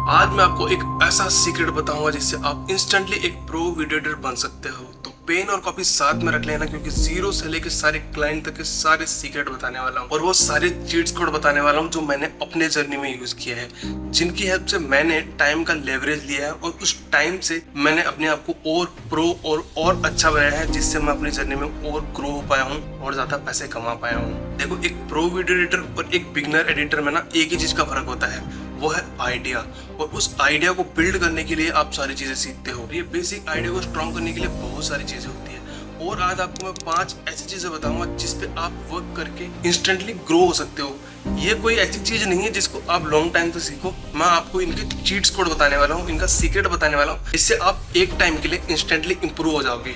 आज मैं आपको एक ऐसा सीक्रेट बताऊंगा जिससे आप इंस्टेंटली एक प्रो वीडियो एडिटर बन सकते हो। तो पेन और कॉपी साथ में रख लेना, क्योंकि जीरो से लेके सारे क्लाइंट तक के सारे सीक्रेट बताने वाला हूँ और वो सारे चीट्स कोड बताने वाला हूँ जो मैंने अपने जर्नी में यूज किया है, जिनकी हेल्प से मैंने टाइम का लेवरेज लिया है और उस टाइम से मैंने अपने आप को और प्रो और अच्छा बनाया है, जिससे मैं अपनी जर्नी में और ग्रो हो पाया हूँ और ज्यादा पैसे कमा पाया हूँ। देखो, एक प्रो वीडियो एडिटर और एक बिगनर एडिटर में ना एक ही चीज का फर्क होता है, वो है आइडिया। और उस आइडिया को बिल्ड करने के लिए आप सारी चीजें सीखते हो। ये बेसिक आइडिया को स्ट्रॉन्ग करने के लिए बहुत सारी चीजें होती है और आज आपको मैं 5 ऐसी चीजें बताऊंगा जिस पे आप वर्क करके इंस्टेंटली ग्रो हो सकते हो। ये कोई ऐसी चीज नहीं है जिसको आप लॉन्ग टाइम से सीखो। मैं आपको इनके चीट्स कोड बताने वाला हूँ, इनका सीक्रेट बताने वाला हूँ, इससे आप एक टाइम के लिए इंस्टेंटली इंप्रूव हो जाओगे।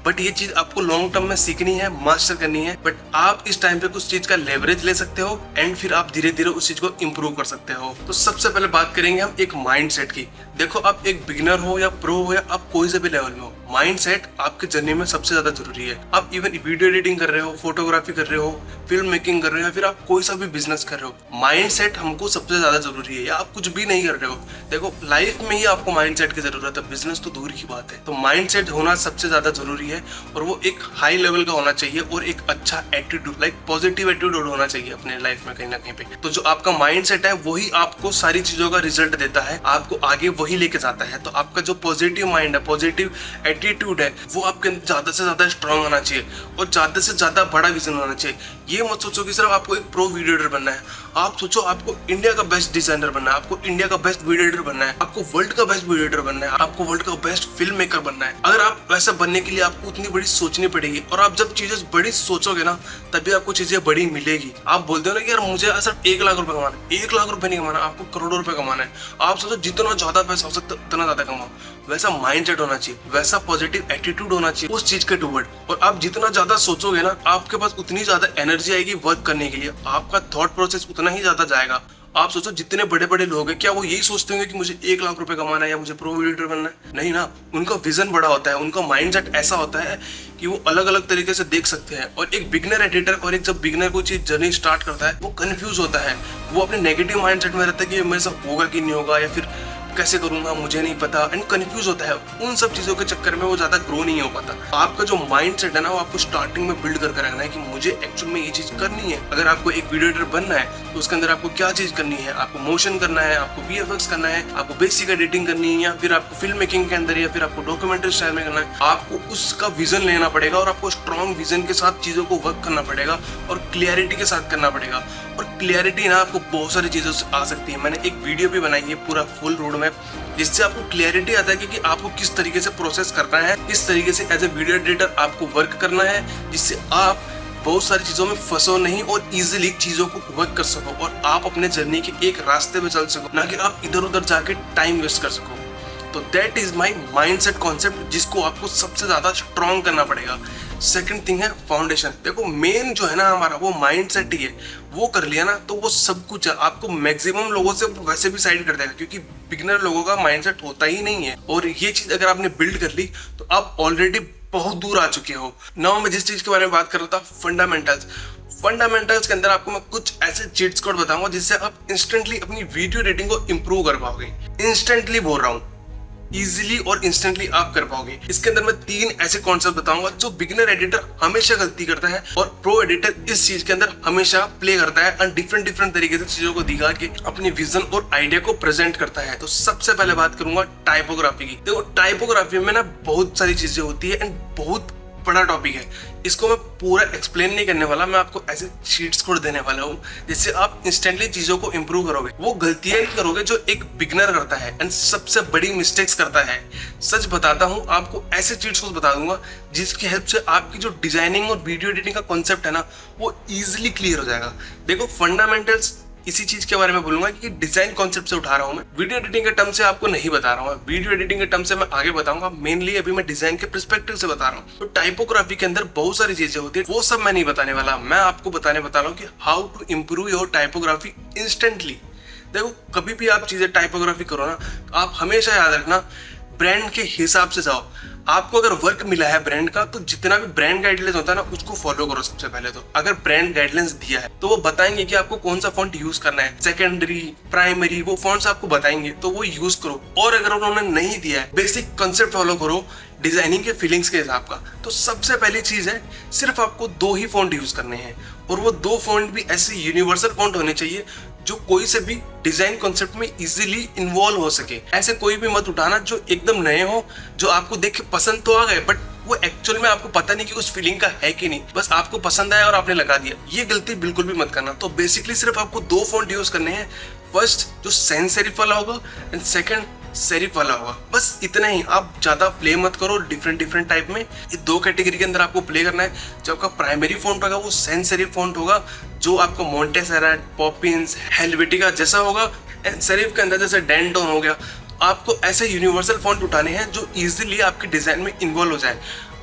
बट ये चीज आपको लॉन्ग टर्म में सीखनी है, मास्टर करनी है। बट आप इस टाइम पे कुछ चीज का लेवरेज ले सकते हो एंड फिर आप धीरे धीरे उस चीज को इंप्रूव कर सकते हो। तो सबसे पहले बात करेंगे हम एक माइंडसेट की। देखो, आप एक बिगिनर हो या प्रो हो या आप कोई से भी लेवल में हो, माइंडसेट आपके जर्नी में सबसे ज्यादा जरूरी है। आप इवन वीडियो एडिटिंग कर रहे हो, फोटोग्राफी कर रहे हो, फिल्म मेकिंग कर रहे हो या फिर आप कोई सा भी बिजनेस कर रहे हो, माइंडसेट हमको सबसे ज्यादा जरूरी है। या आप कुछ भी नहीं कर रहे हो, देखो लाइफ में ही आपको माइंडसेट की जरूरत है, बिजनेस तो दूर की बात है। तो माइंडसेट होना सबसे ज्यादा जरूरी है और वो एक हाई लेवल का होना चाहिए और एक अच्छा एटीट्यूड, लाइक पॉजिटिव एटीट्यूड होना चाहिए अपने लाइफ में कहीं ना कहीं पे। तो जो आपका माइंडसेट है वही आपको सारी चीजों का रिजल्ट देता है, आपको आगे वही लेके जाता है। तो आपका जो पॉजिटिव माइंड है, पॉजिटिव एटीट्यूड है, वो आपके अंदर ज्यादा से ज्यादा स्ट्रांग होना चाहिए और ज्यादा से ज्यादा बड़ा विजन होना चाहिए। ये मत सोचो कि सिर्फ आपको एक प्रो वीडियो एडिटर बनना है, आप सोचो आपको इंडिया का बेस्ट डिजाइनर बनना है, आपको इंडिया का बेस्ट वीडियो एडिटर बनना है, आपको वर्ल्ड का बेस्ट वीडियो एडिटर बनना है, आपको वर्ल्ड का बेस्ट फिल्म मेकर बनना है। अगर आप वैसा बनने के लिए आपको उतनी बड़ी सोचनी पड़ेगी और आप जब चीजें बड़ी सोचोगे ना तभी आपको चीजें बड़ी मिलेगी। आप बोलते हो ना कि यार मुझे सिर्फ 1 लाख रुपए कमाना है, 1 लाख रुपए नहीं कमाना, आपको करोड़ों रुपए कमाना है। आप सोचो जितना ज्यादा पैसा हो सकता है उतना ज्यादा कमाओ। वैसा माइंडसेट होना चाहिए, वैसा पॉजिटिव एटीट्यूड होना चाहिए उस चीज के टूवर्ड। और आप जितना ज्यादा सोचोगे ना, आपके पास उतनी ज्यादा एनर्जी आएगी वर्क करने के लिए, आपका थॉट प्रोसेस उतना ही ज्यादा जाएगा। आप सोचो जितने बड़े बड़े लोग हैं, क्या वो यही सोचते होंगे कि मुझे 1 लाख रुपए कमाना है या मुझे प्रो एडिटर बनना है? नहीं ना, उनका विजन बड़ा होता है, उनका माइंडसेट ऐसा होता है कि वो अलग अलग तरीके से देख सकते हैं। और एक बिगनर एडिटर और एक जब बिगनर कोई चीज जर्नी स्टार्ट करता है वो कंफ्यूज होता है, वो अपने नेगेटिव माइंडसेट में रहता है कि मेरे साथ होगा कि नहीं होगा या फिर कैसे करूंगा मुझे नहीं पता, एंड कंफ्यूज होता है। उन सब चीजों के चक्कर में वो ज्यादा ग्रो नहीं हो पाता। आपका जो माइंडसेट है ना, वो आपको स्टार्टिंग में बिल्ड करके रखना है कि मुझे एक्चुअल में ये चीज करनी है। अगर आपको एक वीडियो एडिटर बनना है तो उसके अंदर आपको क्या चीज करनी है, आपको मोशन करना है, आपको VFX करना है, आपको बेसिक एडिटिंग करनी है, या फिर आपको फिल्म मेकिंग के अंदर या फिर आपको डॉक्यूमेंट्री स्टाइल में करना है। आपको उसका विजन लेना पड़ेगा और आपको स्ट्रॉन्ग विजन के साथ चीजों को वर्क करना पड़ेगा और क्लियरिटी के साथ करना पड़ेगा। और क्लियरिटी ना आपको बहुत सारी चीजों से आ सकती है। मैंने एक वीडियो भी बनाई है पूरा फुल रोड मैप, जिससे आपको क्लियरिटी आता है कि आपको किस तरीके से प्रोसेस करना है, किस तरीके से एज ए वीडियो एडिटर आपको वर्क करना है, जिससे आप बहुत सारी चीजों में फंसो नहीं और इजीली चीजों को वर्क कर सको और आप अपने जर्नी के एक रास्ते पे चल सको, ना कि आप इधर उधर जाके टाइम वेस्ट कर सको। तो that is my mindset concept, जिसको आपको सबसे ज्यादा स्ट्रॉन्ग करना पड़ेगा। सेकंड थिंग है फाउंडेशन। देखो, मेन जो है ना हमारा वो माइंडसेट ही है। वो कर लिया ना तो वो सब कुछ आपको मैक्सिमम लोगों से वैसे भी साइड कर देगा, क्योंकि बिगिनर लोगों का माइंडसेट होता ही नहीं है। और ये चीज अगर आपने बिल्ड कर ली तो आप ऑलरेडी बहुत दूर आ चुके हो। नाउ मैं जिस चीज के बारे में बात कर रहा था, फंडामेंटल्स के अंदर आपको मैं कुछ ऐसे चीट्स कोड बताऊंगा जिससे आप इंस्टेंटली अपनी वीडियो एडिटिंग को इंप्रूव कर पाओगे। इंस्टेंटली बोल रहा हूँ, इजीली और इंस्टेंटली आप कर पाओगे। इसके अंदर मैं 3 ऐसे कॉन्सेप्ट बताऊंगा जो बिगिनर एडिटर हमेशा गलती करता है और प्रो एडिटर इस चीज के अंदर हमेशा प्ले करता है और डिफरेंट तरीके से चीजों को दिखा के अपनी विजन और आइडिया को प्रेजेंट करता है। तो सबसे पहले बात करूंगा टाइपोग्राफी की। देखो, टाइपोग्राफी में ना बहुत सारी चीजें होती है एंड बहुत बड़ा टॉपिक है। इसको मैं पूरा एक्सप्लेन नहीं करने वाला, मैं आपको ऐसे शीट्स कोड देने वाला हूँ जिससे आप इंस्टेंटली चीजों को इंप्रूव करोगे। वो गलतियां नहीं करोगे जो एक बिगनर करता है एंड सबसे बड़ी मिस्टेक्स करता है। सच बताता हूँ आपको, ऐसे चीट्स कोड बता दूंगा जिसकी हेल्प से आपकी जो डिजाइनिंग और वीडियो एडिटिंग का कॉन्सेप्ट है ना, वो इजिली क्लियर हो जाएगा। देखो, फंडामेंटल्स इसी चीज के बारे में बोलूंगा कि डिजाइन कॉन्सेप्ट से उठा रहा हूं मैं, वीडियो एडिटिंग के टर्म से आपको नहीं बता रहा हूं। वीडियो एडिटिंग के टर्म से मैं आगे बताऊंगा, मेनली अभी मैं डिजाइन के पर्सपेक्टिव से बता रहा हूं। तो टाइपोग्राफी के अंदर बहुत सारी चीजें होती है, वो सब मैं नहीं बताने वाला। मैं आपको बता रहा हूं कि how to improve your typography instantly. देखो, कभी भी आप चीजें टाइपोग्राफी करो ना, आप हमेशा याद रखना ब्रांड के हिसाब से जाओ। आपको अगर वर्क मिला है ब्रांड का, तो जितना भी ब्रांड गाइडलाइंस होता है ना, उसको फॉलो करो सबसे पहले। तो अगर ब्रांड गाइडलाइंस दिया है तो वो बताएंगे कि आपको कौन सा फॉन्ट यूज करना है, सेकेंडरी, प्राइमरी, वो फॉन्ट्स आपको बताएंगे, तो वो यूज करो। और अगर उन्होंने नहीं दिया है, बेसिक कंसेप्ट फॉलो करो डिजाइनिंग के फीलिंग्स के हिसाब का। तो सबसे पहली चीज है, सिर्फ आपको 2 ही फॉन्ट यूज करने हैं, और वो 2 फॉन्ट भी ऐसे यूनिवर्सल फॉन्ट होने चाहिए जो कोई से भी डिजाइन कॉन्सेप्ट में इजीली इन्वॉल्व हो सके। ऐसे कोई भी मत उठाना जो एकदम नए हो, जो आपको देख के पसंद तो आ गए बट वो एक्चुअल में आपको पता नहीं कि उस फीलिंग का है कि नहीं, बस आपको पसंद आया और आपने लगा दिया। ये गलती बिल्कुल भी मत करना। तो बेसिकली सिर्फ आपको 2 फॉन्ट यूज करने हैं। फर्स्ट जो सैंस सेरिफ वाला होगा एंड सेकंड सेरिफ वाला होगा, बस इतना ही। आप ज्यादा प्ले मत करो डिफरेंट टाइप में। ये 2 कैटेगरी के अंदर आपको प्ले करना है। जो आपका प्राइमरी फॉन्ट होगा वो सैंस सेरिफ फॉन्ट होगा, जो आपका मोंटेसेराट, पॉपिंस, हेल्वेटिका जैसा होगा। एंड सेरिफ के अंदर जैसे डेंटोन हो गया। आपको ऐसे यूनिवर्सल फॉन्ट उठाने हैं जो इजीली आपके डिजाइन में इन्वॉल्व हो जाए।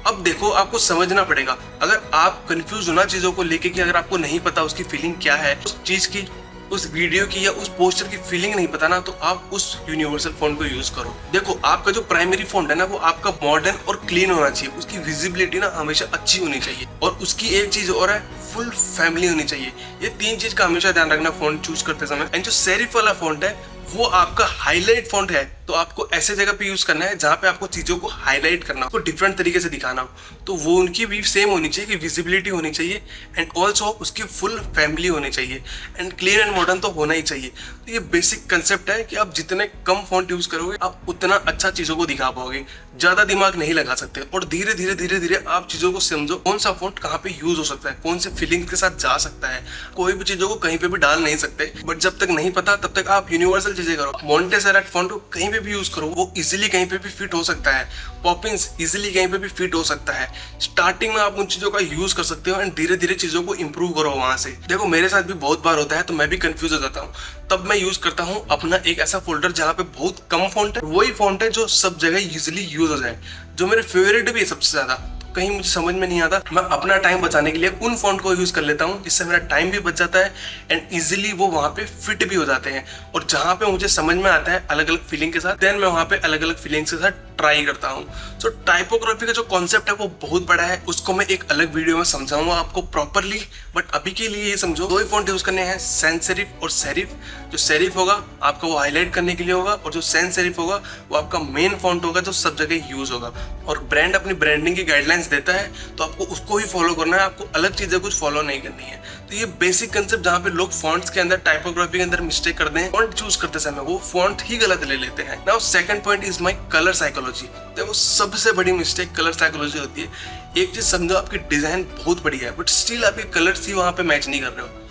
अब देखो, आपको समझना पड़ेगा। अगर आप कंफ्यूज हो ना चीजों को लेके कि अगर आपको नहीं पता उसकी फीलिंग क्या है, उस चीज की, उस वीडियो की या उस पोस्टर की फीलिंग नहीं पता ना, तो आप उस यूनिवर्सल फॉन्ट को यूज करो। देखो, आपका जो प्राइमरी फॉन्ट है ना, वो आपका मॉडर्न और क्लीन होना चाहिए। उसकी विजिबिलिटी ना हमेशा अच्छी होनी चाहिए। और उसकी एक चीज और है, फुल फैमिली होनी चाहिए। ये 3 चीज का हमेशा ध्यान रखना फॉन्ट चूज करते समय। एंड जो सेरिफ वाला फॉन्ट है वो आपका हाईलाइट फॉन्ट है, तो आपको ऐसे जगह पे यूज करना है जहाँ पे आपको चीजों को हाईलाइट करना हो, डिफरेंट तरीके से दिखाना हो। तो वो उनकी भी सेम होनी चाहिए कि विजिबिलिटी होनी चाहिए एंड ऑल्सो उसकी फुल फैमिली होनी चाहिए एंड क्लीन एंड मॉडर्न तो होना ही चाहिए। तो ये बेसिक कंसेप्ट है कि आप जितने कम फॉन्ट यूज करोगे आप उतना अच्छा चीजों को दिखा पाओगे। ज्यादा दिमाग नहीं लगा सकते और धीरे धीरे आप चीजों को समझो, कौन सा फॉन्ट कहाँ पे यूज हो सकता है, कौन से फीलिंग के साथ जा सकता है। कोई भी चीजों को कहीं पे भी डाल नहीं सकते, बट जब तक नहीं पता तब तक आप यूनिवर्सल चीजें करो। मोंटेसेराट फॉन्ट को कहीं पे भी यूज करो, वो इजीली कहीं पे भी फिट हो सकता है। पॉपिंस इजीली कहीं पे भी फिट हो सकता है। स्टार्टिंग में आप उन चीजों का यूज कर सकते हो एंड धीरे धीरे चीजों को इंप्रूव करो वहां से। देखो, मेरे साथ भी बहुत बार होता है, तो मैं भी कंफ्यूज हो जाता हूँ। तब मैं यूज करता हूँ अपना एक ऐसा फोल्डर जहाँ पे बहुत कम फॉन्ट है, वही फॉन्ट है जो सब जगह इजीली यूज हो जाए, जो मेरे फेवरेट भी है सबसे ज्यादा। कहीं मुझे समझ में नहीं आता, मैं अपना टाइम बचाने के लिए उन फॉन्ट को यूज कर लेता हूँ, जिससे मेरा टाइम भी बच जाता है एंड इजीली वो वहाँ पे फिट भी हो जाते हैं। और जहाँ पे मुझे समझ में आता है अलग अलग फीलिंग के साथ, देन मैं वहाँ पे अलग अलग फीलिंग्स के साथ ट्राई करता हूँ। सो टाइपोग्राफी का जो कॉन्सेप्ट है वो बहुत बड़ा है, उसको मैं एक अलग वीडियो में समझाऊंगा आपको प्रॉपरली। बट अभी के लिए ये समझो, 2 ही फॉन्ट यूज करने हैं, सैंस सेरिफ और सेरिफ। जो सेरिफ होगा आपका वो हाईलाइट करने के लिए होगा, और जो सैंस सेरिफ होगा वो आपका मेन फॉन्ट होगा जो सब जगह यूज होगा। और ब्रांड अपनी ब्रांडिंग की गाइडलाइंस देता है, तो आपको उसको ही फॉलो करना है, आपको अलग चीजें कुछ फॉलो नहीं करनी है। तो ये बेसिक कंसेप्ट जहाँ पे लोग फॉन्ट्स के अंदर, टाइपोग्राफी के अंदर मिस्टेक करते हैं, फॉन्ट चूज करते समय वो फॉन्ट ही गलत ले लेते हैं। Now second point is my colour psychology. देखो, सबसे बड़ी मिस्टेक कलर साइकोलॉजी होती है। एक चीज समझो, आपकी डिजाइन बहुत बढ़िया है बट स्टिल आपके कलर्स ही वहां पे मैच नहीं कर रहे हो।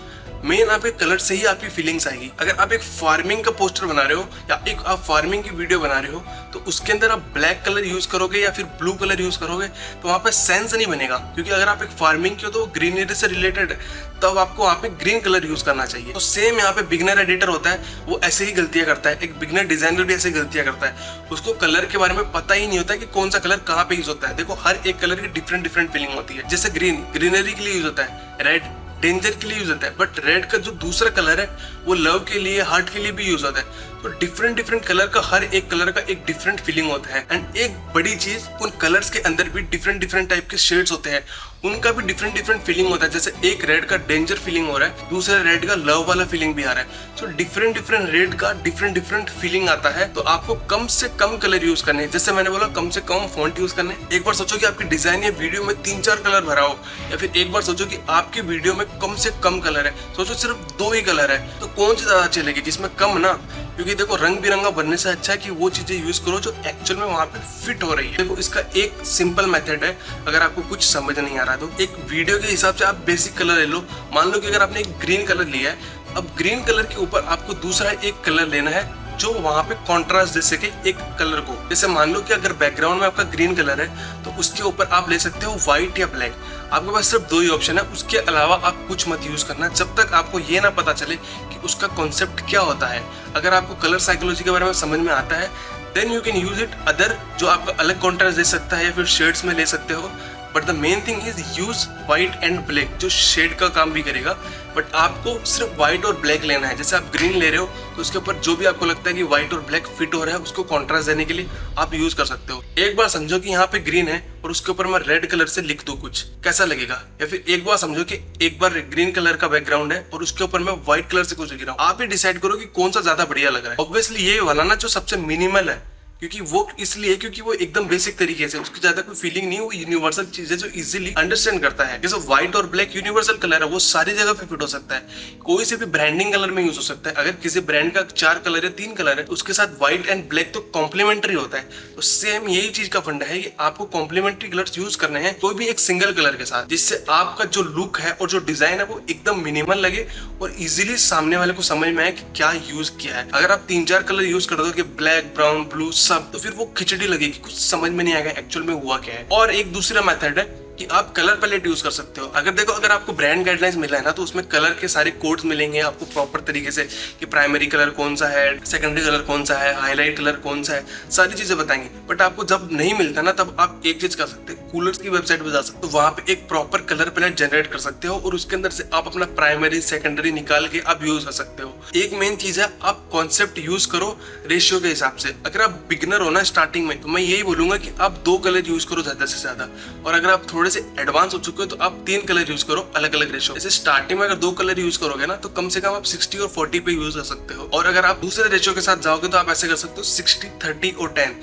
मेन आपके कलर से ही आपकी फीलिंग्स आएगी। अगर आप एक फार्मिंग का पोस्टर बना रहे हो या एक आप फार्मिंग की वीडियो बना रहे हो, तो उसके अंदर आप ब्लैक कलर यूज करोगे या फिर ब्लू कलर यूज करोगे तो वहाँ पे सेंस नहीं बनेगा। क्योंकि अगर आप एक फार्मिंग की हो तो ग्रीनरी से रिलेटेड है, तब आपको वहाँ पे ग्रीन कलर यूज करना चाहिए। तो सेम यहाँ पे बिगनर एडिटर होता है, वो ऐसे ही गलतियां करता है। एक बिगनर डिजाइनर भी ऐसे गलतियां करता है, उसको कलर के बारे में पता ही नहीं होता कि कौन सा कलर कहाँ पे यूज होता है। देखो, हर एक कलर की डिफरेंट फीलिंग होती है। जैसे ग्रीन ग्रीनरी के लिए यूज होता है, रेड डेंजर के लिए यूज होता है, बट रेड का जो दूसरा कलर है वो लव के लिए, हार्ट के लिए भी यूज होता है। तो डिफरेंट कलर का, हर एक कलर का एक डिफरेंट फीलिंग होता है। एंड एक बड़ी चीज, उन कलर्स के अंदर भी डिफरेंट टाइप के शेड्स होते हैं, उनका भी डिफरेंट फीलिंग होता है। जैसे एक रेड का डेंजर फीलिंग हो रहा है, दूसरे रेड का लव वाला फीलिंग भी आ रहा है। तो डिफरेंट रेड का डिफरेंट फीलिंग आता है। तो आपको कम से कम कलर यूज करने हैं। जैसे मैंने बोला, कम से कम फॉन्ट यूज करने हैं। एक बार सोचो कि आपकी डिजाइन या वीडियो में 3-4 कलर भरा हो, या फिर एक बार सोचो कि आपकी वीडियो में कम से कम कलर है। सोचो सिर्फ 2 ही कलर है, तो कौन सी ज्यादा चलेगी, जिसमें कम ना। क्योंकि देखो, रंग बिरंगा बनने से अच्छा है कि वो चीजें यूज करो जो एक्चुअल में वहां पे फिट हो रही है। देखो, इसका एक सिंपल मेथड है, अगर आपको कुछ समझ नहीं आ रहा तो एक वीडियो के हिसाब से आप बेसिक कलर ले लो। मान लो कि अगर आपने एक ग्रीन कलर लिया है, अब ग्रीन कलर के ऊपर आपको दूसरा एक कलर लेना है जो वहां पे कॉन्ट्रास्ट दे सके एक कलर को। जैसे मान लो कि अगर बैकग्राउंड में आपका ग्रीन कलर है, तो उसके ऊपर आप ले सकते हो व्हाइट या ब्लैक। आपके पास सिर्फ 2 ही ऑप्शन है, उसके अलावा आप कुछ मत यूज करना जब तक आपको ये ना पता चले कि उसका कॉन्सेप्ट क्या होता है। अगर आपको कलर साइकोलॉजी के बारे में समझ में आता है, then you can use it. Other जो आपका अलग कॉन्ट्रास्ट दे सकता है या फिर शेड्स में ले सकते हो, but the main thing is use white and black, जो शेड का काम भी करेगा। बट आपको सिर्फ व्हाइट और ब्लैक लेना है। जैसे आप ग्रीन ले रहे हो तो उसके ऊपर जो भी आपको लगता है कि व्हाइट और ब्लैक फिट हो रहा है उसको कॉन्ट्रास्ट देने के लिए आप यूज कर सकते हो। एक बार समझो कि यहाँ पे ग्रीन है और उसके ऊपर मैं रेड कलर से लिख दूं कुछ, कैसा लगेगा? या फिर एक बार समझो कि एक बार ग्रीन कलर का बैकग्राउंड है और उसके ऊपर मैं व्हाइट कलर से कुछ लिख रहा हूँ। आप ही डिसाइड करो कि कौन सा ज्यादा बढ़िया लग रहा है। ऑब्वियसली ये वाला ना जो सबसे मिनिमल है, क्योंकि वो इसलिए क्योंकि वो एकदम बेसिक तरीके से, उसकी ज्यादा कोई फीलिंग नहीं है, वो यूनिवर्सल चीज है जो इजीली अंडरस्टैंड करता है। जैसे व्हाइट और ब्लैक यूनिवर्सल कलर है, वो सारी जगह पे फिट हो सकता है, कोई से भी ब्रांडिंग कलर में यूज हो सकता है। अगर किसी ब्रांड का 4 कलर है 3 कलर है, उसके साथ व्हाइट एंड ब्लैक तो कॉम्प्लीमेंट्री होता है। तो सेम यही चीज का फंडा है कि आपको कॉम्प्लीमेंट्री कलर्स यूज करने हैं कोई भी एक सिंगल कलर के साथ, जिससे आपका जो लुक है और जो डिजाइन है वो एकदम मिनिमल लगे और इजीली सामने वाले को समझ में आए कि क्या यूज किया है। अगर आप 3-4 कलर यूज कर दो कि ब्लैक, ब्राउन, ब्लू सब, तो फिर वो खिचड़ी लगेगी, कुछ समझ में नहीं आएगा एक्चुअल में हुआ क्या है। और एक दूसरा मेथड है कि आप कलर पैलेट यूज कर सकते हो। अगर आपको ब्रांड गाइडलाइंस मिला है ना, तो उसमें कलर के सारे कोड्स मिलेंगे आपको प्रॉपर तरीके से कि प्राइमरी कलर कौन सा है, सेकेंडरी कलर कौन सा है, हाईलाइट कलर कौन सा है, सारी चीजें बताएंगे। बट आपको जब नहीं मिलता ना, तब आप एक चीज कर सकते हैं, कूलर्स की वेबसाइट पे जा सकते हो, वहां पे एक प्रॉपर कलर पैलेट जनरेट कर सकते हो और उसके अंदर से आप अपना प्राइमरी सेकेंडरी निकाल के आप यूज कर सकते हो। एक मेन चीज है, आप कॉन्सेप्ट यूज करो रेशियो के हिसाब से। अगर आप बिगिनर हो ना स्टार्टिंग में, तो मैं यही बोलूंगा कि आप 2 कलर यूज करो ज्यादा से ज्यादा, और अगर आप थोड़े से एडवांस हो चुके हो तो आप 3 कलर यूज करो अलग अलग रेशियो। जैसे स्टार्टिंग में अगर 2 कलर यूज करोगे ना, तो कम से कम आप 60 और 40 पे यूज कर सकते हो। और अगर आप दूसरे रेशियो के साथ जाओगे तो आप ऐसे कर सकते हो 60, 30 और 10।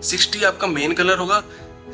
60 आपका मेन कलर होगा,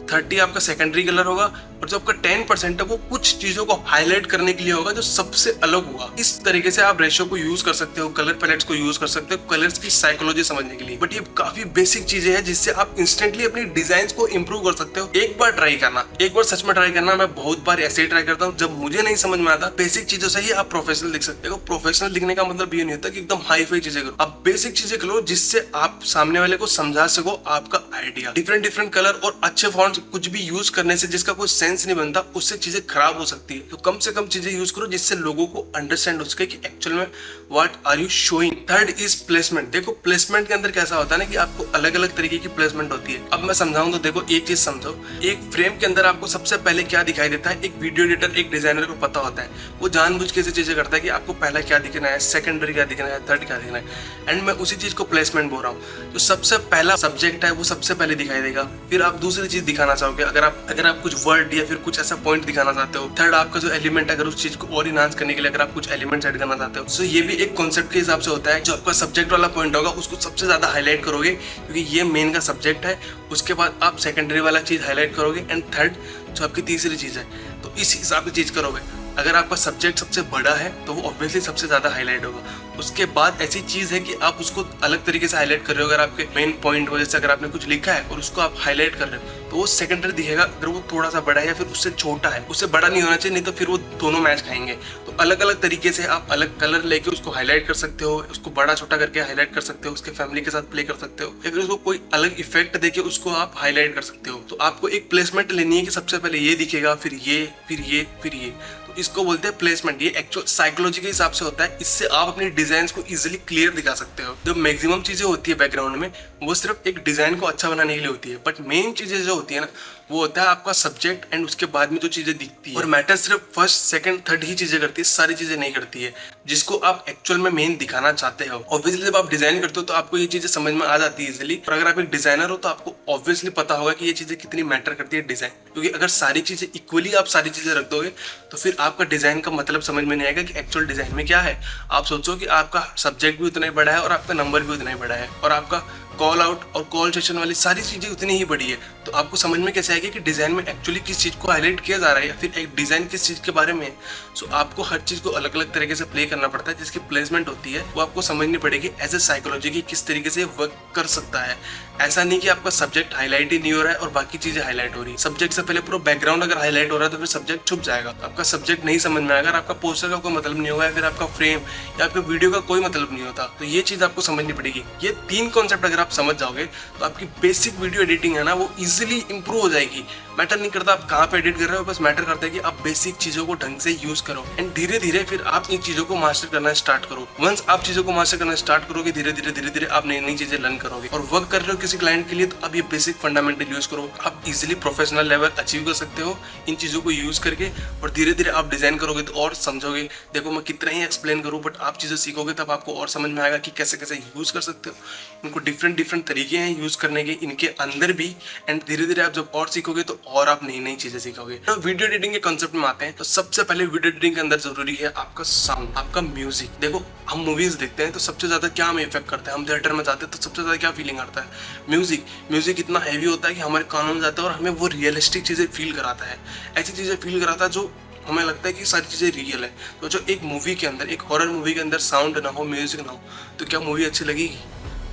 30 आपका सेकेंडरी कलर होगा, और जो आपका 10% है वो कुछ चीजों को हाईलाइट करने के लिए होगा जो सबसे अलग होगा। इस तरीके से आप रेशियो को यूज कर सकते हो, कलर पैलेट्स को यूज कर सकते हो कलर्स की साइकोलॉजी समझने के लिए। बट ये काफी बेसिक चीजें हैं जिससे आप इंस्टेंटली अपनी डिजाइन को इंप्रूव कर सकते हो। एक बार ट्राई करना, एक बार सच में ट्राई करना। मैं बहुत बार ऐसे ही ट्राई करता हूँ, जब मुझे नहीं समझ में आता, बेसिक चीजों से ही आप प्रोफेशनल दिख सकते हो। प्रोफेशनल दिखने का मतलब ये नहीं होता कि एकदम हाई फाई चीजें करो, आप बेसिक चीजें करो जिससे आप सामने वाले को समझा सको आपका आइडिया। डिफरेंट कलर और अच्छे फॉन्ट्स कुछ भी यूज करने से जिसका कोई सेंस नहीं बनता, उससे चीजें खराब हो सकती है। तो कम से कम चीजें यूज करो जिससे लोगों को अंडरस्टैंड हो सके कि एक्चुअल में what are you showing. Third is placement. देखो प्लेसमेंट के अंदर कैसा होता है ना कि आपको अलग अलग तरीके की प्लेसमेंट होती है। अब मैं समझाऊं तो देखो, एक चीज समझो, एक फ्रेम के अंदर आपको सबसे पहले क्या दिखाई देता है, एक वीडियो एडिटर, एक डिजाइनर को पता होता है, वो जानबूझ के ऐसी चीजें करता है कि आपको पहला क्या दिखना है, सेकेंडरी क्या दिखना है, थर्ड क्या दिखना है। एंड मैं उसी चीज को प्लेसमेंट बोल रहा हूँ। जो सबसे पहला सब्जेक्ट है वो सबसे पहले दिखाई देगा, फिर आप दूसरी चीज दिखाना चाहोगे, अगर आप कुछ वर्ड या फिर कुछ ऐसा पॉइंट दिखाना चाहते हो। थर्ड आपका जो एलिमेंट है, अगर उस चीज को और इनहांस करने के लिए अगर आप कुछ एलिमेंट्स ऐड करना चाहते हो, तो ये भी एक कॉन्सेप्ट के हिसाब से होता है। जो आपका सब्जेक्ट वाला पॉइंट होगा उसको सबसे ज्यादा हाईलाइट करोगे क्योंकि ये मेन का सब्जेक्ट है, उसके बाद आप सेकेंडरी वाला चीज हाईलाइट करोगे, एंड थर्ड जो आपकी तीसरी चीज है, तो इस हिसाब से चीज करोगे। अगर आपका सब्जेक्ट सबसे बड़ा है तो वो ऑब्वियसली सबसे ज्यादा हाईलाइट होगा। उसके बाद ऐसी चीज है कि आप उसको अलग तरीके से हाईलाइट कर रहे हो। अगर आपके मेन पॉइंट हो, जैसे अगर आपने कुछ लिखा है और उसको आप हाईलाइट कर रहे हो, तो वो सेकेंडरी दिखेगा। अगर वो थोड़ा सा बड़ा है या फिर उससे छोटा है, उससे बड़ा नहीं होना चाहिए, नहीं तो फिर वो दोनों मैच खाएंगे। तो अलग अलग तरीके से आप अलग कलर लेके उसको हाईलाइट कर सकते हो, उसको बड़ा छोटा करके हाईलाइट कर सकते हो, उसके फैमिली के साथ प्ले कर सकते हो, या फिर उसको कोई अलग इफेक्ट देके उसको आप हाईलाइट कर सकते हो। तो आपको एक प्लेसमेंट लेनी है कि सबसे पहले ये दिखेगा, फिर ये, फिर ये, फिर ये। तो इसको बोलते हैं प्लेसमेंट। ये एक्चुअल साइकोलॉजी के हिसाब से होता है। इससे आप अपनी डिजाइन को इजीली क्लियर दिखा सकते हो। जो मैक्सिमम चीजें होती है बैकग्राउंड में, वो सिर्फ एक डिजाइन को अच्छा बनाने के लिए होती है, बट मेन चीजें जो होती है ना, वो होता है आपका सब्जेक्ट एंड उसके बाद में जो चीजें दिखती है। और मैटर सिर्फ फर्स्ट, सेकंड, थर्ड ही चीजें करती है, सारी चीजें नहीं करती है, जिसको आप एक्चुअल में मेन दिखाना चाहते हो। ऑब्वियसली जब आप डिजाइन करते हो तो आपको ये चीजें समझ में आ जाती है इजीली। और अगर आप एक डिजाइनर हो तो आपको ऑब्वियसली पता होगा कि ये चीजें कितनी मैटर करती है डिजाइन। क्योंकि अगर सारी चीजें इक्वली आप सारी चीजें रख दोगे तो फिर आपका डिजाइन का मतलब समझ में नहीं आएगा कि एक्चुअल डिजाइन में क्या है। आप सोचो कि आपका सब्जेक्ट भी उतना ही बड़ा है और आपका नंबर भी उतना ही बड़ा है और आपका कॉल आउट और कॉल सेशन वाली सारी चीजें उतनी ही बड़ी है, तो आपको समझ में कैसे आएगी कि डिजाइन में एक्चुअली किस चीज को हाईलाइट किया जा रहा है या फिर एक डिजाइन किस चीज के बारे में है। सो आपको हर चीज को अलग अलग तरीके से प्ले करना पड़ता है। जिसकी प्लेसमेंट होती है वो आपको समझनी पड़ेगी एज ए साइकोलॉजी की किस तरीके से वर्क कर सकता है। ऐसा नहीं कि आपका सब्जेक्ट हाईलाइट ही नहीं हो रहा है और बाकी चीजें हाईलाइट हो रही है। सब्जेक्ट से पहले पूरा बैकग्राउंड अगर हाईलाइट हो रहा है तो फिर सब्जेक्ट छुप जाएगा, आपका सब्जेक्ट नहीं समझ में आएगा, आपका पोस्टर का कोई मतलब नहीं होगा, या फिर आपका फ्रेम या आपके वीडियो का कोई मतलब नहीं होता। तो ये चीज आपको समझनी पड़ेगी। ये 3 कॉन्सेप्ट अगर आप आप समझ जाओगे तो आपकी बेसिक वीडियो एडिटिंग है ना वो इजीली इंप्रूव हो जाएगी। मैटर नहीं करता आप कहाँ पे एडिट कर रहे हो, बस मैटर करता है कि आप बेसिक चीजों को ढंग से यूज करो एंड धीरे धीरे फिर आप इन चीजों को मास्टर करना स्टार्ट करो। वंस आप चीजों को मास्टर करना स्टार्ट करोगे धीरे धीरे आप नई नई चीजें लर्न करोगे और वर्क कर रहे हो किसी क्लाइंट के लिए तो आप ये बेसिक फंडामेंटल यूज करो। आप इजिली प्रोफेशनल लेवल अचीव कर सकते हो इन चीजों को यूज करके और धीरे धीरे आप डिजाइन करोगे तो और समझोगे। देखो मैं कितना ही एक्सप्लेन करूँ बट आप चीजें सीखोगे तब आपको और समझ में आएगा कि कैसे कैसे यूज कर सकते हो। इनको डिफरेंट तरीके हैं यूज करने के इनके अंदर भी एंड धीरे धीरे आप जब और सीखोगे तो और आप नई नई चीजें सीखोगे। तो वीडियो एडिटिंग के कंसेप्ट में आते हैं तो सबसे पहले वीडियो एडिटिंग के अंदर जरूरी है आपका साउंड, आपका म्यूजिक। देखो हम मूवीज देखते हैं तो सबसे ज्यादा क्या हमें इफेक्ट करता है, हम थिएटर में जाते हैं तो सबसे ज्यादा क्या फीलिंग आता है, म्यूजिक इतना हैवी होता है कि हमारे कानों में जाता है और हमें वो रियलिस्टिक चीजें फील कराता है, ऐसी चीजें फील कराता है जो हमें लगता है कि सारी चीज़ें रियल है। तो जो एक मूवी के अंदर, एक हॉरर मूवी के अंदर साउंड ना हो, म्यूजिक ना हो तो क्या मूवी अच्छी लगेगी?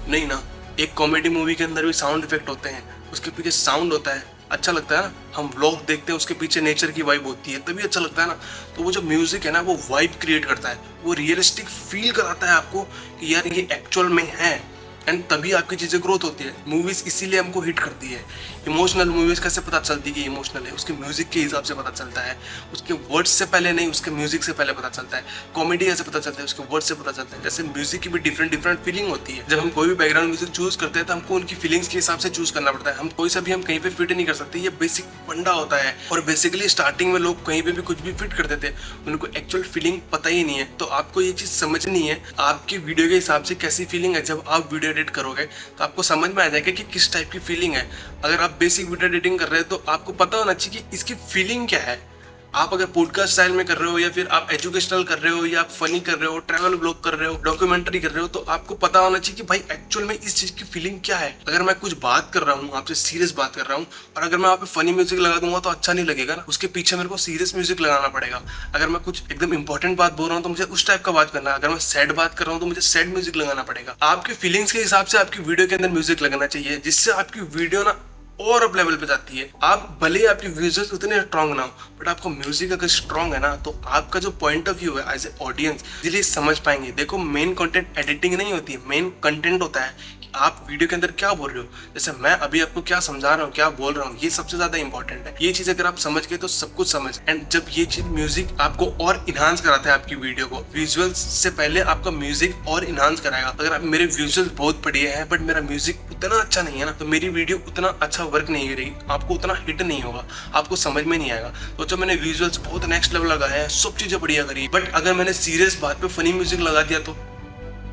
नहीं ना। एक कॉमेडी मूवी के अंदर भी साउंड इफेक्ट होते हैं, उसके पीछे साउंड होता है, अच्छा लगता है ना। हम व्लॉग देखते हैं उसके पीछे नेचर की वाइब होती है तभी अच्छा लगता है ना। तो वो जो म्यूजिक है ना वो वाइब क्रिएट करता है, वो रियलिस्टिक फील कराता है आपको कि यार ये एक्चुअल में है एंड तभी आपकी चीज़ें ग्रोथ होती है। मूवीज इसीलिए हमको हिट करती है। इमोशनल मूवीज कैसे पता चलती है कि इमोशनल है? उसके म्यूजिक के हिसाब से पता चलता है, उसके वर्ड्स से पहले नहीं, उसके म्यूजिक से पहले पता चलता है। कॉमेडी कैसे पता चलता है? उसके वर्ड से पता चलता है। जैसे म्यूजिक की भी डिफरेंट फीलिंग होती है। जब हम कोई भी बैकग्राउंड म्यूजिक चूज करते हैं तो हमको उनकी फीलिंग्स के हिसाब से चूज करना पड़ता है। हम कोई सा भी हम कहीं पे फिट नहीं कर सकते, ये बेसिक फंडा होता है। और बेसिकली स्टार्टिंग में लोग कहीं पे भी कुछ भी फिट कर देते हैं, उनको एक्चुअल फीलिंग पता ही नहीं है। तो आपको ये चीज समझनी है आपकी वीडियो के हिसाब से कैसी फीलिंग है। जब आप वीडियो एडिट करोगे तो आपको समझ में आ जाएगा कि किस टाइप की फीलिंग है। अगर आप बेसिक वीडियो एडिटिंग कर रहे हो तो आपको पता होना चाहिए कि इसकी फीलिंग क्या है। आप अगर पॉडकास्ट स्टाइल में कर रहे हो या फिर आप एजुकेशनल कर रहे हो या आप फनी कर रहे हो, ट्रैवल ब्लॉग कर रहे हो, डॉक्यूमेंट्री कर रहे हो, तो आपको पता होना चाहिए कि भाई एक्चुअल में इस चीज की फीलिंग क्या है। अगर मैं कुछ बात कर रहा हूँ, आपसे सीरियस बात कर रहा हूँ और अगर मैं वहाँ पे फनी म्यूजिक लगा दूंगा तो अच्छा नहीं लगेगा ना। उसके पीछे मेरे को सीरियस म्यूजिक लगाना पड़ेगा। अगर मैं कुछ एकदम इंपॉर्टेंट बात बोल रहा हूँ तो मुझे उस टाइप का बात करना है। अगर मैं सैड बात कर रहा हूँ तो मुझे सैड म्यूजिक लगाना पड़ेगा। आपकी फीलिंग्स के हिसाब से आपकी वीडियो के अंदर म्यूजिक लगना चाहिए जिससे आपकी वीडियो ना और अप लेवल पे जाती है। आप भले ही आपकी विजुअल्स उतने स्ट्रॉन्ग ना हो बट आपका म्यूजिक अगर स्ट्रॉन्ग है ना तो आपका जो पॉइंट ऑफ व्यू है एज ए ऑडियंस इजीली समझ पाएंगे। देखो मेन कंटेंट एडिटिंग नहीं होती है, मेन कंटेंट होता है कि आप वीडियो के अंदर क्या बोल रहे हो। जैसे मैं अभी आपको क्या समझा रहा हूँ, क्या बोल रहा हूँ, ये सबसे ज्यादा इंपॉर्टेंट है। ये चीज अगर आप समझ गए तो सब कुछ समझ। एंड जब ये चीज म्यूजिक आपको और इनहांस कराता है आपकी वीडियो को, विजुअल्स से पहले आपका म्यूजिक और इनहांस कराएगा। अगर आप मेरे विजुअल्स बहुत बढ़िया है बट मेरा म्यूजिक उतना अच्छा नहीं है ना तो मेरी वीडियो उतना अच्छा वर्क नहीं करेगी, आपको उतना हिट नहीं होगा, आपको समझ में नहीं आएगा। तो जब मैंने विजुअल्स बहुत नेक्स्ट लेवल लगाया है, सब चीजें बढ़िया करी, बट अगर मैंने सीरियस बात पे फनी म्यूजिक लगा दिया तो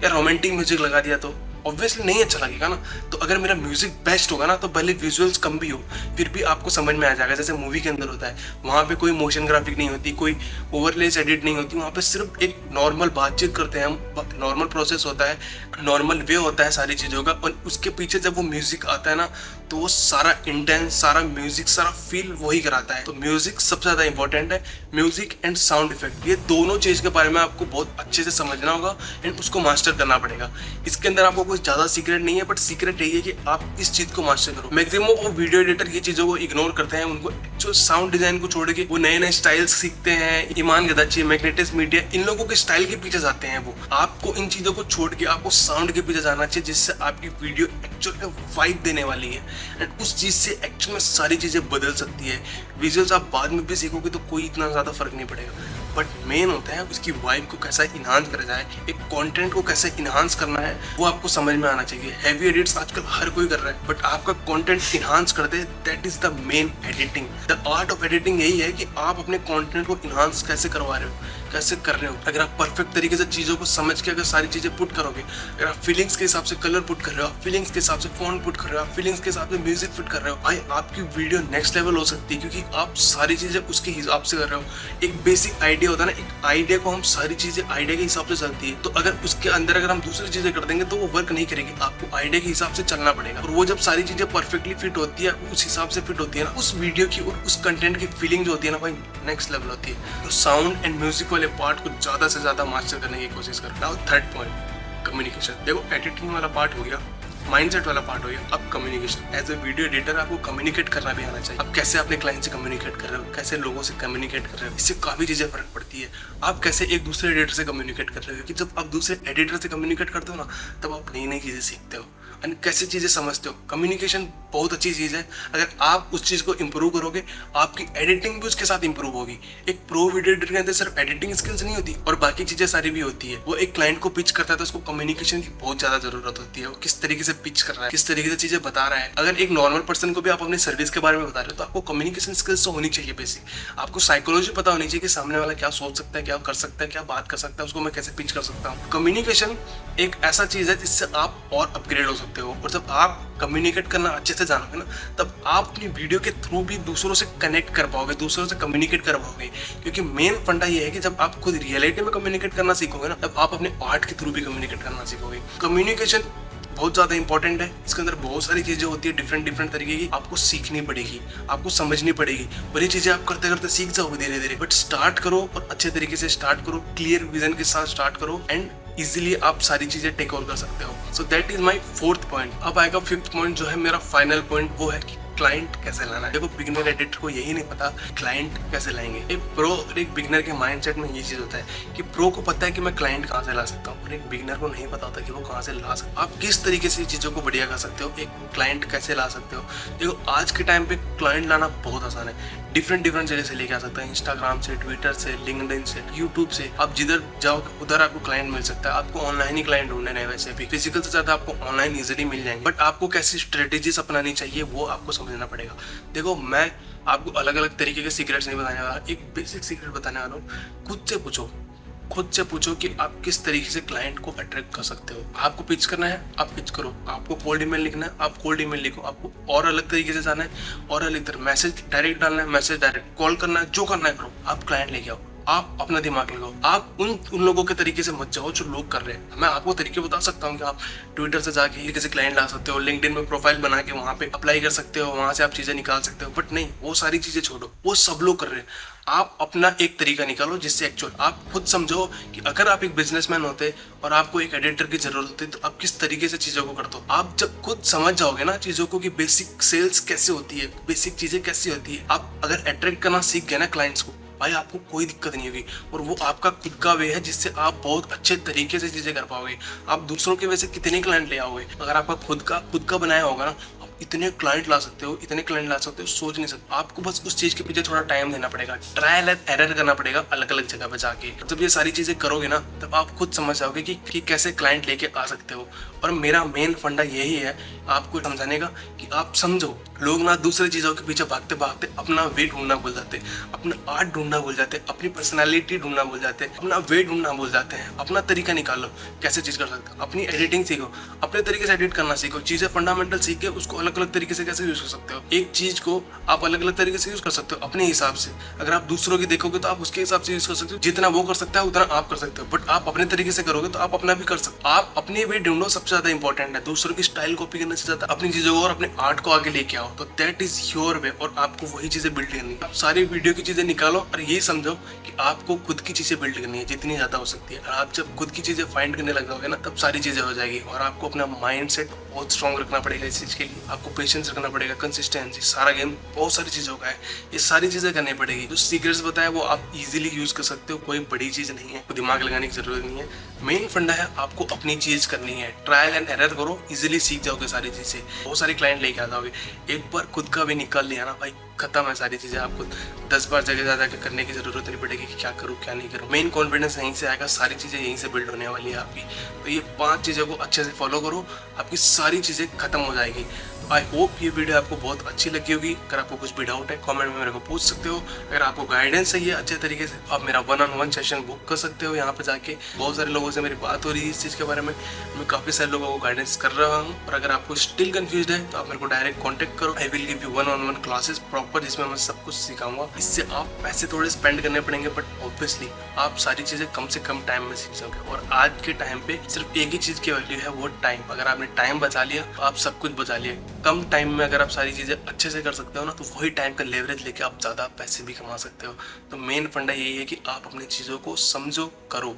या रोमांटिक म्यूजिक लगा दिया तो ऑब्वियसली नहीं अच्छा लगेगा ना। तो अगर मेरा म्यूजिक बेस्ट होगा ना तो भले विजुअल्स कम भी हो फिर भी आपको समझ में आ जाएगा। जैसे मूवी के अंदर होता है, वहाँ पे कोई मोशन ग्राफिक नहीं होती, कोई ओवरलेस एडिट नहीं होती, वहाँ पे सिर्फ एक नॉर्मल बातचीत करते हैं हम, नॉर्मल प्रोसेस होता है, नॉर्मल वे होता है सारी चीज़ों का। और उसके पीछे जब वो म्यूजिक आता है ना तो वो सारा इंटेंस, सारा म्यूजिक, सारा फील वही कराता है। तो म्यूजिक सबसे ज़्यादा इंपॉर्टेंट है। म्यूजिक एंड साउंड इफेक्ट, ये दोनों चीज़ के बारे में आपको बहुत अच्छे से समझना होगा एंड उसको मास्टर करना पड़ेगा। इसके अंदर आपको कुछ ज़्यादा सीक्रेट नहीं है बट सीक्रेट यही है कि आप इस चीज़ को मास्टर करो। मैक्सिमम वो वीडियो एडिटर ये चीज़ों को इग्नोर करते हैं, उनको एक्चुअल साउंड डिजाइन को छोड़ के वो नए नए स्टाइल्स सीखते हैं। ईमान गदाची, मैग्नेटिस मीडिया, इन लोगों के स्टाइल के पीछे जाते हैं। वो आपको इन चीज़ों को छोड़ के आपको साउंड के पीछे जाना चाहिए जिससे आपकी वीडियो एक्चुअल में वाइब देने वाली है एंड उस चीज़ से एक्चुअल में सारी चीज़ें बदल सकती है। विजुअल्स आप बाद में भी सीखोगे तो कोई इतना ज़्यादा फर्क नहीं पड़ेगा बट मेन होता है उसकी वाइब को कैसा इन्हांस करा जाए, एक कंटेंट को कैसे इन्हांस करना है वो आपको समझ में आना चाहिए। हैवी एडिट्स आजकल हर कोई कर रहा है बट आपका कंटेंट इन्हांस कर दे, that is the main editing. The art of editing यही है कि आप अपने कंटेंट को इन्हांस कैसे करवा रहे हो, कैसे कर रहे हो। अगर आप परफेक्ट तरीके से चीज़ों को समझ के अगर सारी चीज़ें पुट करोगे, अगर आप फीलिंग्स के हिसाब से कलर पुट कर रहे हो, आप फीलिंग्स के हिसाब से फॉन्ट पुट कर रहे हो, आप फीलिंग्स के हिसाब से म्यूजिक फिट कर रहे हो, भाई आपकी वीडियो नेक्स्ट लेवल हो सकती है क्योंकि आप सारी चीज़ें उसके हिसाब से कर रहे हो। एक बेसिक आइडिया होता है ना, एक आइडिया को हम सारी चीज़ें आइडिया के हिसाब से चलती है। तो अगर उसके अंदर अगर हम दूसरी चीज़ें कर देंगे तो वो वर्क नहीं करेगी, आपको आइडिया के हिसाब से चलना पड़ेगा। और वो जब सारी चीज़ें परफेक्टली फिट होती है, उस हिसाब से फिट होती है ना, उस वीडियो की और उस कंटेंट की फीलिंग जो होती है ना भाई नेक्स्ट लेवल होती है। तो साउंड एंड म्यूजिक वाले पार्ट को ज़्यादा से ज़्यादा मास्टर करने की कोशिश करना। और थर्ड पॉइंट कम्युनिकेशन। देखो एडिटिंग वाला पार्ट हो गया, माइंडसेट वाला पार्ट हो गया, अब communication. As a video editor आपको कम्युनिकेट करना भी आना चाहिए। आप कैसे अपने क्लाइंट से कम्युनिकेट कर रहे हो, कैसे लोगों से कम्युनिकेट कर रहे हो, इससे काफ़ी चीज़ें फर्क पड़ती है। आप कैसे एक दूसरे एडिटर से कम्युनिकेट कर रहे हो कि जब आप दूसरे एडिटर से कम्युनिकेट करते हो ना तब आप नई नई चीज़ें सीखते हो। एंड कैसे चीजें समझते हो। कम्युनिकेशन बहुत अच्छी चीज है, अगर आप उस चीज को इंप्रूव करोगे आपकी एडिटिंग भी उसके साथ इंप्रूव होगी। एक प्रो वीडियो एडिटर के अंदर सिर्फ एडिटिंग स्किल्स नहीं होती और बाकी चीजें सारी भी होती है। वो एक क्लाइंट को पिच करता है तो उसको कम्युनिकेशन की बहुत ज्यादा जरूरत होती है। वो किस तरीके से पिच कर रहा है, किस तरीके से चीजें बता रहा है। अगर एक नॉर्मल पर्सन को भी आप अपनी सर्विस के बारे में बता रहे हो तो आपको कम्युनिकेशन स्किल्स तो होनी चाहिए बेसिक। आपको साइकोलॉजी पता होनी चाहिए कि सामने वाला क्या सोच सकता है, क्या कर सकता है, क्या बात कर सकता है, उसको मैं कैसे पिच कर सकता हूँ। कम्युनिकेशन एक ऐसा चीज है जिससे आप और अपग्रेड हो सकते हो। और जब आप कम्युनिकेट करना अच्छे से जानोगे ना, तब आप अपनी वीडियो के थ्रू भी दूसरों से कनेक्ट कर पाओगे, दूसरों से कम्युनिकेट कर पाओगे। क्योंकि मेन फंडा ये है कि जब आप खुद रियलिटी में कम्युनिकेट करना सीखोगे ना, तब आप अपने आर्ट के थ्रू भी कम्युनिकेट करना सीखोगे। कम्युनिकेशन बहुत ज्यादा इंपॉर्टेंट है। इसके अंदर बहुत सारी चीजें होती है डिफरेंट डिफरेंट तरीके की, आपको सीखनी पड़ेगी, आपको समझनी पड़ेगी। और ये चीजें आप करते करते सीख जाओगे धीरे धीरे। बट स्टार्ट करो और अच्छे तरीके से स्टार्ट करो, क्लियर विजन के साथ स्टार्ट करो एंड इजीली आप सारी चीजें टेक ओवर कर सकते हो। So that is my fourth point. अब आएगा फिफ्थ पॉइंट जो है मेरा फाइनल पॉइंट, वो है कि क्लाइंट कैसे लाना है। देखो बिगिनर एडिटर को यही नहीं पता क्लाइंट कैसे लाएंगे। एक प्रो और एक बिगिनर के माइंडसेट में ये चीज होता है कि प्रो को पता है कि मैं क्लाइंट कहाँ से ला सकता हूँ, और एक बिगिनर को नहीं पता होता कि वो कहाँ से ला सकता। आप किस तरीके से चीजों को बढ़िया कर सकते हो, एक क्लाइंट कैसे ला सकते हो। देखो आज के टाइम पे क्लाइंट लाना बहुत आसान है, डिफरेंट जगह से लेके आ सकता है, इंस्टाग्राम से, ट्विटर से, लिंक्डइन से, यूट्यूब से। आप जिधर जाओ उधर आपको क्लाइंट मिल सकता है। आपको ऑनलाइन ही क्लाइंट ढूंढने हैं, वैसे भी फिजिकल से ज्यादा आपको ऑनलाइन इजीली मिल जाएंगे। बट आपको कैसी स्ट्रेटेजीज अपनानी चाहिए वो आपको समझना पड़ेगा। देखो मैं आपको अलग अलग तरीके के सीक्रेट्स नहीं बताने वाला, एक बेसिक सीक्रेट बताने वाला हूँ। खुद से पूछो कि आप किस तरीके से क्लाइंट को अट्रैक्ट कर सकते हो। आपको पिच करना है, आप पिच करो। आपको कोल्ड ईमेल लिखना है, आप कोल्ड ईमेल लिखो। आपको और अलग तरीके से जाना है और अलग तरह मैसेज डायरेक्ट डालना है, मैसेज डायरेक्ट, कॉल करना है, जो करना है करो। आप क्लाइंट लेके आओ, आप अपना दिमाग लगाओ। आप उन लोगों के तरीके से मत जाओ जो लोग कर रहे हैं। मैं आपको तरीके बता सकता हूँ कि आप ट्विटर से जाके कैसे क्लाइंट ला सकते हो, लिंक्डइन में प्रोफाइल बना के वहाँ पे अप्लाई कर सकते हो, वहाँ से आप चीजें निकाल सकते हो। बट नहीं, वो सारी चीजें छोड़ो, वो सब लोग कर रहे हैं। आप अपना एक तरीका निकालो जिससे एक्चुअल आप खुद समझो कि अगर आप एक बिजनेसमैन होते और आपको एक एडिटर की जरूरत होती तो आप किस तरीके से चीजों को करते हो। आप जब खुद समझ जाओगे ना चीजों को कि बेसिक सेल्स कैसे होती है, बेसिक चीजें कैसी होती है, आप अगर अट्रैक्ट करना सीख गए ना क्लाइंट्स को, भाई आपको कोई दिक्कत नहीं होगी। और वो आपका खुद का वे है जिससे आप बहुत अच्छे तरीके से चीजें कर पाओगे। आप दूसरों के वजह से कितने क्लाइंट ले आओगे। अगर आपका खुद का बनाया होगा ना, इतने क्लाइंट ला सकते हो, इतने क्लाइंट ला सकते हो, सोच नहीं सकते। आपको बस उस चीज के पीछे थोड़ा टाइम देना पड़ेगा, ट्रायल एंड एरर करना पड़ेगा अलग अलग जगह पे जाके। जब ये सारी चीजें करोगे ना, तब आप खुद समझ जाओगे कि कैसे क्लाइंट लेके आ सकते हो। और मेरा मेन फंडा यही है आपको समझाने का कि आप समझो, लोग ना दूसरी चीजों के पीछे भागते भागते अपना वे ढूंढना भूल जाते, अपना आर्ट ढूंढना भूल जाते, अपनी पर्सनैलिटी ढूंढना भूल जाते, अपना वे ढूंढना भूल जाते हैं। अपना तरीका निकालो कैसे चीज कर सकते हो। अपनी एडिटिंग सीखो, अपने तरीके से एडिट करना सीखो। चीजें फंडामेंटल सीख के उसको अलग अलग तरीके से कैसे यूज कर सकते हो। एक चीज को आप अलग अलग तरीके से यूज कर सकते हो अपने हिसाब से। अगर आप दूसरों की देखोगे तो आप उसके हिसाब से यूज कर सकते हो। जितना वो कर सकता है उतना आप कर सकते हो। बट आप अपने तरीके से करोगे तो आप अपना भी कर सकते हो। आप अपने वे ढूंढो, सबसे ज्यादा इंपॉर्टेंट है। दूसरों की स्टाइल कॉपी करने से ज्यादा अपनी चीजों को और अपने आर्ट को आगे लेके आओ, तो दैट इज योर वे। और आपको वही चीजें बिल्ड करनी है। आप सारी वीडियो की चीजें निकालो और ये समझो कि आपको खुद की चीजें बिल्ड करनी है जितनी ज्यादा हो सकती है। और आप जब खुद की चीजें फाइंड करने लग जाओगे ना, तब सारी चीजें हो जाएगी। और आपको अपना माइंड सेट बहुत स्ट्रॉन्ग रखना पड़ेगा इस चीज के लिए। आपको पेशेंस रखना पड़ेगा, कंसिस्टेंसी, सारा गेम बहुत सारी चीजों का है। ये सारी चीजें करनी पड़ेगी। जो सीक्रेट्स बताया वो आप इजीली यूज कर सकते हो, कोई बड़ी चीज नहीं है, दिमाग लगाने की जरूरत नहीं है। मेन फंडा है आपको अपनी चीज करनी है, ट्रायल एंड एरर करो, इजीली सीख जाओगे सारी चीजें, बहुत सारे क्लाइंट लेके आ जाओगे। एक बार खुद का भी निकाल लिया ना भाई, खत्म है सारी चीजें। आपको 10 बार जगह जाके करने की जरूरत नहीं पड़ेगी कि क्या करूँ क्या नहीं करूँ। मेन कॉन्फिडेंस यहीं से आएगा, सारी चीजें यहीं से बिल्ड होने वाली है आपकी। तो ये 5 चीजों को अच्छे से फॉलो करो, आपकी सारी चीजें खत्म हो जाएगी। आई होप ये वीडियो आपको बहुत अच्छी लगी होगी। अगर आपको कुछ भी डाउट है कमेंट में मेरे को पूछ सकते हो। अगर आपको गाइडेंस चाहिए अच्छे तरीके से, आप मेरा 1-on-1 सेशन बुक कर सकते हो। यहाँ पे जाके बहुत सारे लोगों से मेरी बात हो रही है इस चीज़ के बारे में, मैं काफ़ी सारे लोगों को गाइडेंस कर रहा हूँ। और अगर आपको स्टिल कंफ्यूज है तो आप मेरे को डायरेक्ट कॉन्टैक्ट करो। I will give you 1-on-1 classes proper, जिसमें मैं सब कुछ सिखाऊंगा। इससे आप पैसे थोड़े स्पेंड करने पड़ेंगे, बट ऑब्वियसली आप सारी चीज़ें कम से कम टाइम में सीख जाओगे। और आज के टाइम पे सिर्फ एक ही चीज़ की वैल्यू है, वो टाइम। अगर आपने टाइम बचा लिया तो आप सब कुछ बचा लिया। कम टाइम में अगर आप सारी चीज़ें अच्छे से कर सकते हो ना, तो वही टाइम का लेवरेज लेके आप ज़्यादा पैसे भी कमा सकते हो। तो मेन फंडा यही है कि आप अपनी चीज़ों को समझो, करो।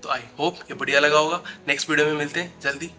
तो आई होप ये बढ़िया लगा होगा। नेक्स्ट वीडियो में मिलते हैं जल्दी।